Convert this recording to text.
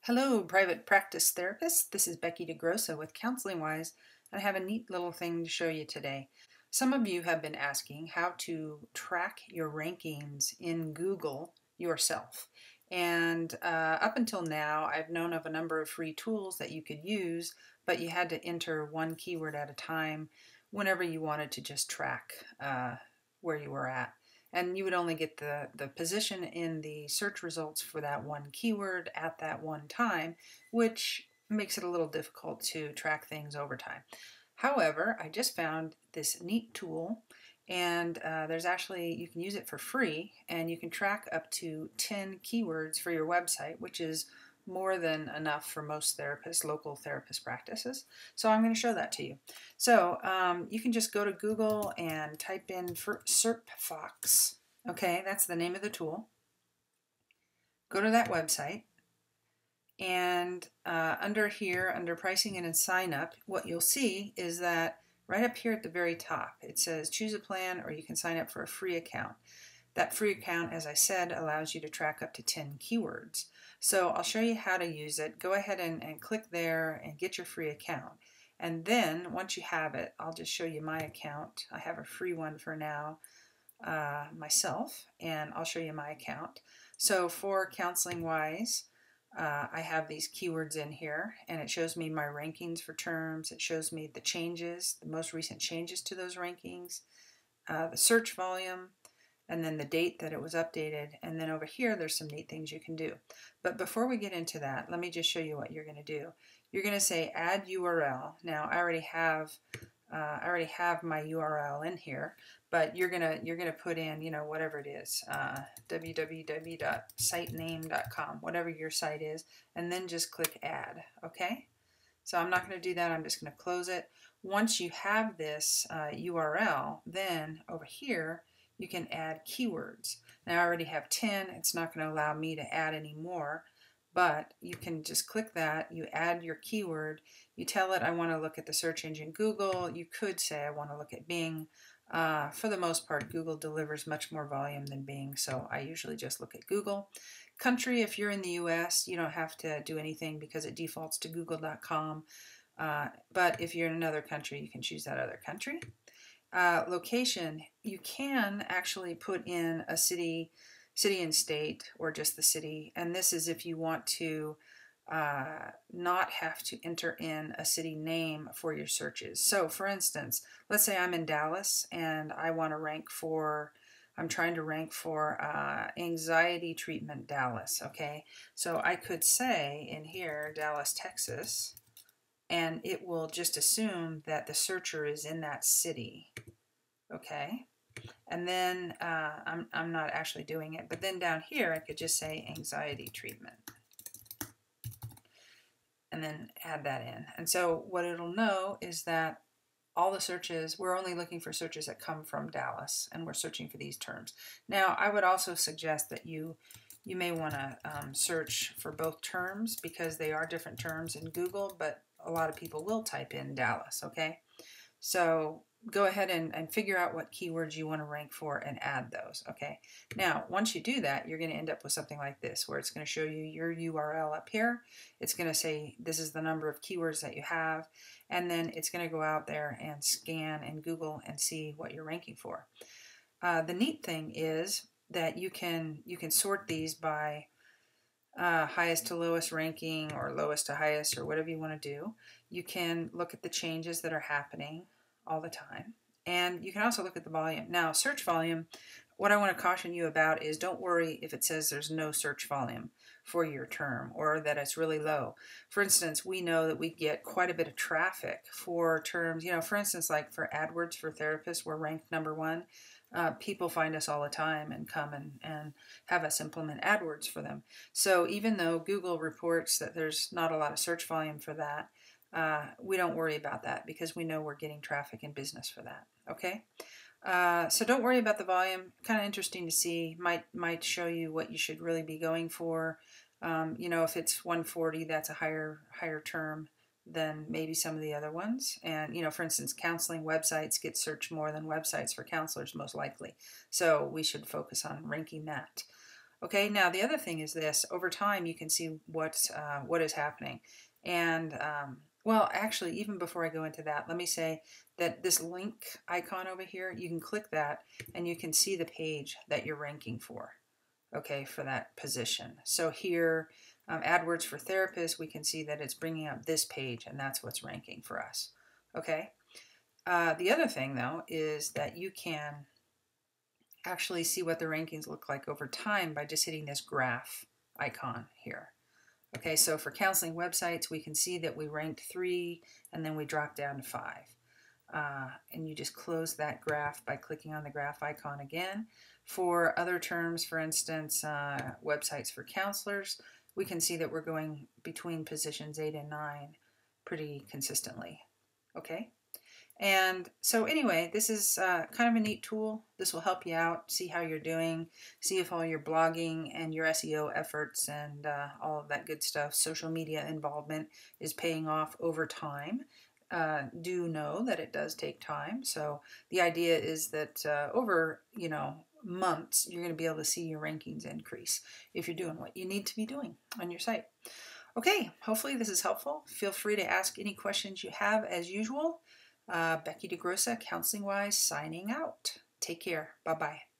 Hello, private practice therapists. This is Becky DeGrossa with Counseling Wise, and I have a neat little thing to show you today. Some of you have been asking how to track your rankings in Google yourself. And up until now, I've known of a number of free tools that you could use, but you had to enter one keyword at a time whenever you wanted to just track where you were at. And you would only get the position in the search results for that one keyword at that one time, which makes it a little difficult to track things over time. However, I just found this neat tool, and you can use it for free, and you can track up to 10 keywords for your website, which is more than enough for most therapists, local therapist practices. So I'm going to show that to you. So you can just go to Google and type in for SerpFox. Okay, that's the name of the tool. Go to that website, and under here, under pricing and sign up, what you'll see is that right up here at the very top, it says choose a plan or you can sign up for a free account. That free account, as I said, allows you to track up to 10 keywords. So I'll show you how to use it. Go ahead and click there and get your free account. And then once you have it, I'll just show you my account. I have a free one for now myself, and I'll show you my account. So for Counseling Wise, I have these keywords in here, and it shows me my rankings for terms. It shows me the changes, the most recent changes to those rankings, the search volume, and then the date that it was updated. And then over here, there's some neat things you can do. But before we get into that, let me just show you what you're going to do. You're going to say add URL. Now, I already have my URL in here, but you're gonna put in, whatever it is, www.sitename.com, whatever your site is, and then just click add. Okay. So I'm not going to do that. I'm just going to close it. Once you have this URL, then over here you can add keywords. Now I already have 10. It's not going to allow me to add any more, but you can just click that. You add your keyword. You tell it I want to look at the search engine Google. You could say I want to look at Bing. For the most part, Google delivers much more volume than Bing, so I usually just look at Google. Country, if you're in the US, you don't have to do anything because it defaults to google.com. But if you're in another country, you can choose that other country. Location, you can actually put in a city and state, or just the city, and this is if you want to not have to enter in a city name for your searches. So for instance, let's say I'm in Dallas and I want to I'm trying to rank for anxiety treatment Dallas. Okay, so I could say in here Dallas, Texas, and it will just assume that the searcher is in that city. Okay, and then I'm not actually doing it, but then down here I could just say anxiety treatment and then add that in. And so what it'll know is that all the searches, we're only looking for searches that come from Dallas, and we're searching for these terms. Now, I would also suggest that you may want to search for both terms, because they are different terms in Google, but a lot of people will type in Dallas, okay? So go ahead and figure out what keywords you want to rank for and add those, okay? Now, once you do that, you're going to end up with something like this, where it's going to show you your URL up here. It's going to say this is the number of keywords that you have, and then it's going to go out there and scan in Google and see what you're ranking for. The neat thing is that you can sort these by highest to lowest ranking, or lowest to highest, or whatever you want to do. You can look at the changes that are happening all the time, and you can also look at the volume. Now, search volume, what I want to caution you about is don't worry if it says there's no search volume for your term, or that it's really low. For instance, we know that we get quite a bit of traffic for terms, for instance, like for AdWords for therapists, we're ranked #1. People find us all the time and come and have us implement AdWords for them. So even though Google reports that there's not a lot of search volume for that, we don't worry about that, because we know we're getting traffic and business for that. Okay, so don't worry about the volume. Kind of interesting to see. Might show you what you should really be going for. If it's 140, that's a higher term than maybe some of the other ones. And for instance, counseling websites get searched more than websites for counselors, most likely. So we should focus on ranking that. Okay, now the other thing is this: over time, you can see what is happening, and well, actually, even before I go into that, let me say that this link icon over here, you can click that, and you can see the page that you're ranking for. Okay, for that position. So here, AdWords for Therapists, we can see that it's bringing up this page, and that's what's ranking for us. Okay. The other thing, though, is that you can actually see what the rankings look like over time by just hitting this graph icon here. Okay, so for counseling websites, we can see that we ranked 3 and then we dropped down to 5. And you just close that graph by clicking on the graph icon again. For other terms, for instance, websites for counselors, we can see that we're going between positions 8 and 9 pretty consistently. Okay. And so anyway, this is kind of a neat tool. This will help you out, see how you're doing, see if all your blogging and your SEO efforts and all of that good stuff, social media involvement is paying off over time. Do know that it does take time. So the idea is that over, months, you're going to be able to see your rankings increase if you're doing what you need to be doing on your site. Okay, hopefully this is helpful. Feel free to ask any questions you have as usual. Becky DeGrossa, Counseling Wise, signing out. Take care. Bye-bye.